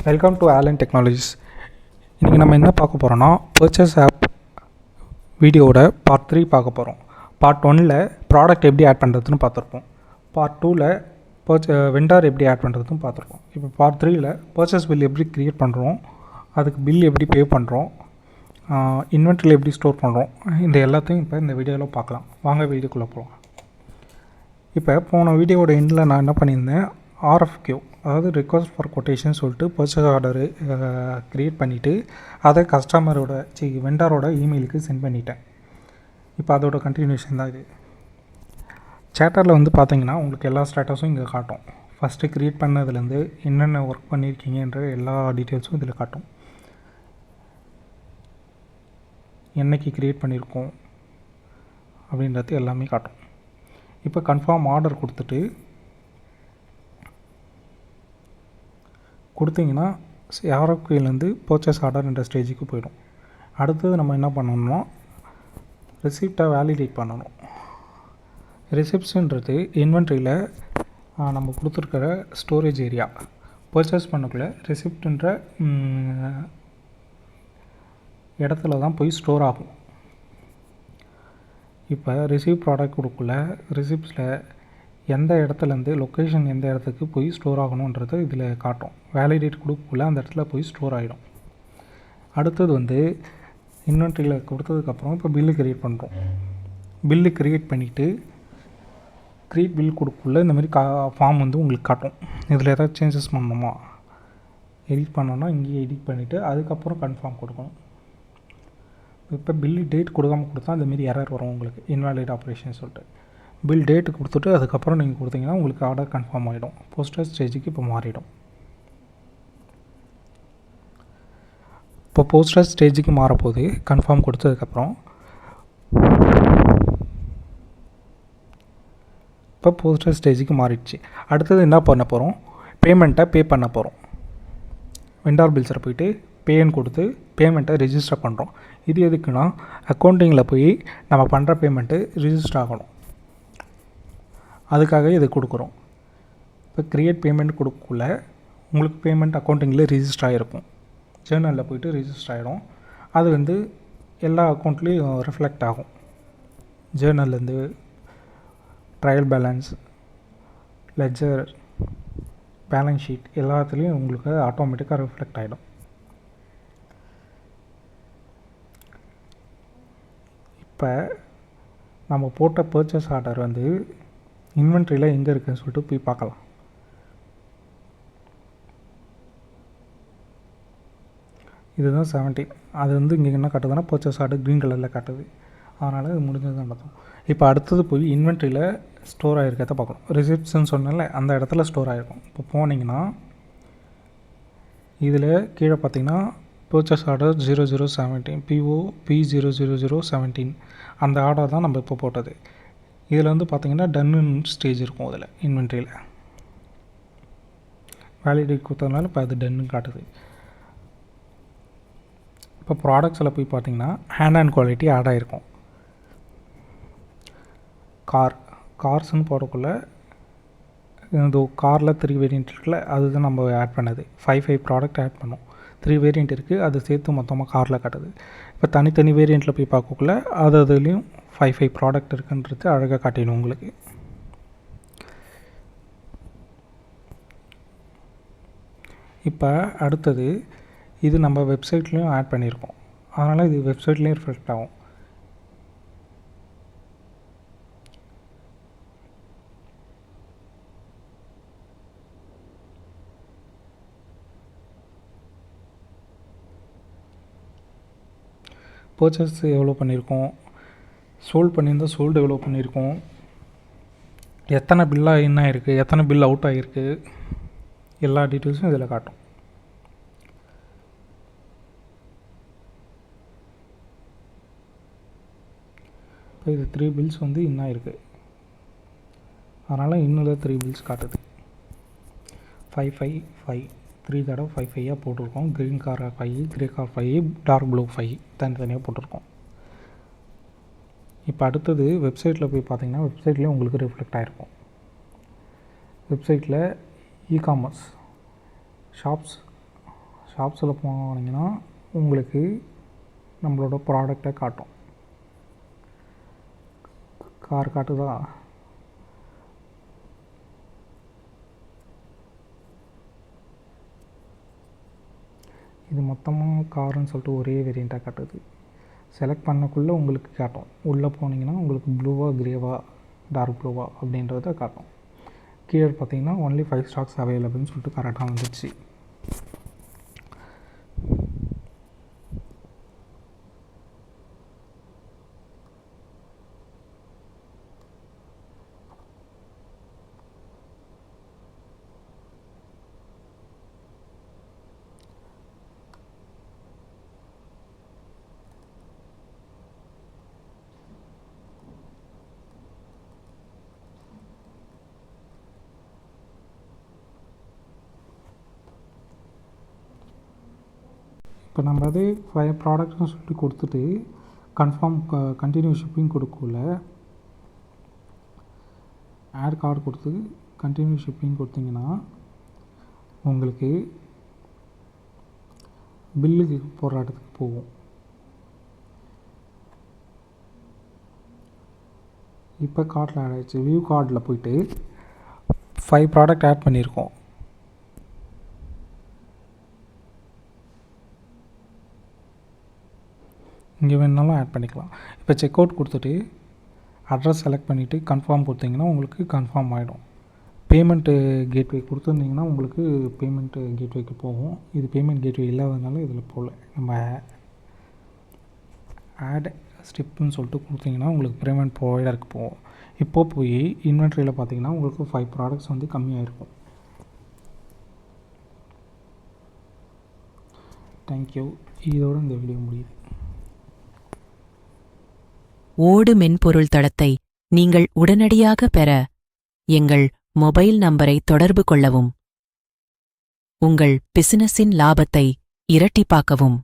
Welcome to Alan technologies. இன்றைக்கி நம்ம என்ன பார்க்க போகிறோன்னா பர்ச்சேஸ் ஆப் வீடியோவோட பார்ட் 3 பார்க்க போகிறோம். பார்ட் 1ல் ப்ராடக்ட் எப்படி ஆட் பண்ணுறதுன்னு பார்த்துருப்போம். பார்ட் 2ல் வெண்டார் எப்படி ஆட் பண்ணுறதுன்னு பார்த்துருப்போம். இப்போ பார்ட் 3ல் பர்ச்சேஸ் பில் எப்படி க்ரியேட் பண்ணுறோம், அதுக்கு பில் எப்படி பே பண்ணுறோம், இன்வென்ட்ரியில் எப்படி ஸ்டோர் பண்ணுறோம், இந்த எல்லாத்தையும் இப்போ இந்த வீடியோவில் பார்க்கலாம். வாங்க வீடியோக்குள்ளே போகலாம். இப்போ போன வீடியோவோட எண்டில் நான் என்ன பண்ணியிருந்தேன், RFQ அதாவது ரிக்வஸ்ட் ஃபார் கொட்டேஷன் சொல்லிட்டு பர்ச்சேஸ் ஆர்டரு க்ரியேட் பண்ணிவிட்டு அதை வெண்டாரோட இமெயிலுக்கு சென்ட் பண்ணிட்டேன். இப்போ அதோட கண்டினியூஷன் தான் இது. சேட்டரில் வந்து பார்த்தீங்கன்னா உங்களுக்கு எல்லா ஸ்டேட்டஸும் இங்கே காட்டும். ஃபஸ்ட்டு க்ரியேட் பண்ணதுலேருந்து என்னென்ன ஒர்க் பண்ணியிருக்கீங்கன்ற எல்லா டீட்டெயில்ஸும் இதில் காட்டும். என்னைக்கு க்ரியேட் பண்ணியிருக்கோம் அப்படின்றது எல்லாமே காட்டும். இப்போ கன்ஃபார்ம் ஆர்டர் கொடுத்தீங்கன்னா RFQலேருந்து பர்ச்சேஸ் ஆர்டர்ன்ற ஸ்டேஜுக்கு போயிடும். அடுத்தது நம்ம என்ன பண்ணணும்னா ரிசிப்டை வேலிடேட் பண்ணணும். ரிசிப்ட்ஸுன்றது இன்வென்ட்ரியில் நம்ம கொடுத்துருக்கிற ஸ்டோரேஜ் ஏரியா. பர்ச்சேஸ் பண்ணக்குள்ளே ரிசிப்ட்ன்ற இடத்துல தான் போய் ஸ்டோர் ஆகும். இப்போ ரிசீவ் ப்ராடக்ட் கொடுக்கல ரிசிப்ட்ஸில் எந்த இடத்துலேருந்து லொக்கேஷன் எந்த இடத்துக்கு போய் ஸ்டோர் ஆகணுன்றது இதில் காட்டும். வேலிடேட் கொடுக்கல அந்த இடத்துல போய் ஸ்டோர் ஆகிடும். அடுத்தது வந்து இன்வென்ட்ரியில் கொடுத்ததுக்கப்புறம் இப்போ பில்லு க்ரியேட் பண்ணுறோம். பில்லு க்ரியேட் பண்ணிவிட்டு க்ரியேட் பில் கொடுக்கல இந்தமாதிரி ஃபார்ம் வந்து உங்களுக்கு காட்டும். இதில் ஏதாவது சேஞ்சஸ் பண்ணணுமா, எடிட் பண்ணோன்னா இங்கேயே எடிட் பண்ணிவிட்டு அதுக்கப்புறம் கன்ஃபார்ம் கொடுக்கணும். இப்போ பில்லு டேட் கொடுத்தா இந்தமாரி எரர் வரும் உங்களுக்கு, இன்வாலிட் ஆப்ரேஷன் சொல்லிட்டு. பில் டேட்டு கொடுத்துட்டு அதுக்கப்புறம் நீங்கள் கொடுத்தீங்கன்னா உங்களுக்கு ஆர்டர் கன்ஃபார்ம் ஆகிடும். போஸ்டர் ஸ்டேஜுக்கு இப்போ மாறிடும். இப்போ போஸ்டர் ஸ்டேஜுக்கு மாறப்போது கன்ஃபார்ம் கொடுத்ததுக்கப்புறம் இப்போ போஸ்டர் ஸ்டேஜுக்கு மாறிடுச்சு. அடுத்தது என்ன பண்ண போகிறோம், பேமெண்ட்டை பே பண்ண போகிறோம். வெண்டார் பில்ஸில் போய்ட்டு பேன்னு கொடுத்து பேமெண்ட்டை ரிஜிஸ்டர் பண்ணுறோம். இது எதுக்குன்னா அக்கௌண்டிங்கில் போய் நம்ம பண்ணுற பேமெண்ட்டு ரிஜிஸ்டர் ஆகணும், அதுக்காக இது கொடுக்குறோம். இப்போ க்ரியேட் பேமெண்ட் கொடுக்கல உங்களுக்கு பேமெண்ட் அக்கௌண்டிங்கில் ரிஜிஸ்டர் ஆகிருக்கும். ஜேர்னலில் போய்ட்டு ரிஜிஸ்டர் ஆகிடும். அது வந்து எல்லா அக்கௌண்ட்லேயும் ரிஃப்ளெக்ட் ஆகும். ஜேர்னல்லேருந்து trial balance, ledger, balance sheet எல்லாத்துலேயும் உங்களுக்கு ஆட்டோமேட்டிக்காக ரிஃப்ளெக்ட் ஆகிடும். இப்போ நம்ம போட்ட பர்ச்சேஸ் ஆர்டர் வந்து இன்வென்ட்ரியில் எங்கே இருக்குதுன்னு சொல்லிட்டு போய் பார்க்கலாம். இதுதான் 17. அது வந்து இங்கே என்ன காட்டுதுன்னா பர்ச்சேஸ் ஆர்டர் க்ரீன் கலரில் காட்டுது. அதனால் இது முடிஞ்சது தான் பார்த்தோம். இப்போ அடுத்தது போய் இன்வென்ட்ரியில் ஸ்டோர் ஆகிருக்கிறத பார்க்கணும். ரிசிப்ட்ஸ்ன்னு சொன்னால அந்த இடத்துல ஸ்டோர் ஆகிருக்கும். இப்போ போனீங்கன்னா இதில் கீழே பார்த்தீங்கன்னா பர்ச்சேஸ் ஆர்டர் 0017 PO P00017 அந்த ஆர்டர் தான் நம்ம இப்போ போட்டது. இதில் வந்து பார்த்திங்கன்னா டன்னு ஸ்டேஜ் இருக்கும். அதில் இன்வென்ட்ரியில் வேலிடேட் கொடுத்ததுனால இப்போ அது டன்னு காட்டுது. இப்போ ப்ராடக்ட்ஸில் போய் பார்த்திங்கன்னா ஹேண்ட் அண்ட் குவாலிட்டி ஆட் ஆகிருக்கும். கார்ஸ்ன்னு போடக்குள்ளே இந்த காரில் 3 வேரியண்ட் இருக்குல்ல, அதுதான் நம்ம ஆட் பண்ணது. 5 ப்ராடக்ட் ஆட் பண்ணோம். 3 வேரியண்ட் இருக்குது, அது சேர்த்து மொத்தமாக காரில் காட்டுது. இப்போ தனித்தனி வேரியண்ட்டில் போய் பார்க்கக்குள்ள அதுலேயும் 5 ப்ராடக்ட் இருக்குன்றது அழகாக காட்டிடும் உங்களுக்கு. இப்போ அடுத்தது இது நம்ம வெப்சைட்லேயும் ஆட் பண்ணியிருக்கோம். அதனால் இது வெப்சைட்லேயும் ரிஃப்ளெக்ட் ஆகும். பர்ச்சேஸ் எவ்வளோ பண்ணியிருக்கோம், சோல்ட் பண்ணியிருந்தால் சோல்டு எவ்வளோ பண்ணியிருக்கோம், எத்தனை பில்லாக என்ன இருக்குது, எத்தனை பில் அவுட் ஆகிருக்கு, எல்லா டீட்டெயில்ஸும் இதில் காட்டும். இப்போ இது 3 பில்ஸ் வந்து இன்னும் இருக்குது. அதனால் இன்னும் 3 பில்ஸ் காட்டுது. 5 3 தடவை 5 போட்டிருக்கோம். Green car 5, grey car 5, dark blue 5 தனித்தனியாக போட்டிருக்கோம். இப்போ அடுத்தது வெப்சைட்டில் போய் பார்த்திங்கன்னா வெப்சைட்லேயும் உங்களுக்கு ரிஃப்ளெக்ட் ஆகிருக்கும். வெப்சைட்டில் இ-காமர்ஸ் ஷாப்ஸ் ஷாப்ஸில் போனீங்கன்னா உங்களுக்கு நம்மளோட ப்ராடக்டை காட்டும். கார் காட்டுதா? இது மொத்தமாக காருன்னு சொல்லிட்டு ஒரே வேரியண்ட்டாக காட்டுது. செலக்ட் பண்ணக்குள்ளே உங்களுக்கு காட்டும். உள்ளே போனீங்கன்னா உங்களுக்கு ப்ளூவா க்ரேவா டார்க் ப்ளூவா அப்படின்றத காட்டும். கீழே பார்த்தீங்கன்னா ஒன்லி 5 ஸ்டாக்ஸ் அவைலபிள்னு சொல்லிட்டு கரெக்டாக வந்துடுச்சு. இப்போ நம்ம அது 5 ப்ராடக்ட்னு சொல்லிட்டு கொடுத்துட்டு கன்ஃபார்ம் கண்டினியூ ஷிப்பிங் கொடுக்கல, ஆட் கார்டு கொடுத்து கண்டினியூ ஷிப்பிங் கொடுத்தீங்கன்னா உங்களுக்கு பில்லுக்கு போடுற இடத்துக்கு போகும். இப்போ கார்டில் ஆட் ஆகிடுச்சு. வியூ கார்டில் போய்ட்டு 5 ப்ராடக்ட் ஆட் பண்ணியிருக்கோம். இங்கே வேணுனாலும் ஆட் பண்ணிக்கலாம். இப்போ செக் அவுட் கொடுத்துட்டு அட்ரஸ் செலக்ட் பண்ணிவிட்டு கன்ஃபார்ம் கொடுத்தீங்கன்னா உங்களுக்கு கன்ஃபார்ம் ஆகிடும். பேமெண்ட்டு கேட்வே கொடுத்துருந்தீங்கன்னா உங்களுக்கு பேமெண்ட்டு கேட்வேக்கு போகும். இது பேமெண்ட் கேட்வே இல்லாததுனால இதில் போகல. நம்ம ஆட் ஸ்டெப்புன்னு சொல்லிட்டு கொடுத்தீங்கன்னா உங்களுக்கு பேமெண்ட் ப்ரொவைடருக்கு போகும். இப்போது போய் இன்வென்ட்ரியில் பார்த்தீங்கன்னா உங்களுக்கு 5 ப்ராடக்ட்ஸ் வந்து கம்மியாக இருக்கும். தேங்க்யூ. இதோடு இந்த வீடியோ முடியுது. ஓடு மென்பொருள் தளத்தை நீங்கள் உடனடியாக பெற எங்கள் மொபைல் நம்பரை தொடர்பு கொள்ளவும். உங்கள் பிசினஸின் லாபத்தை இரட்டிப்பாக்கவும்.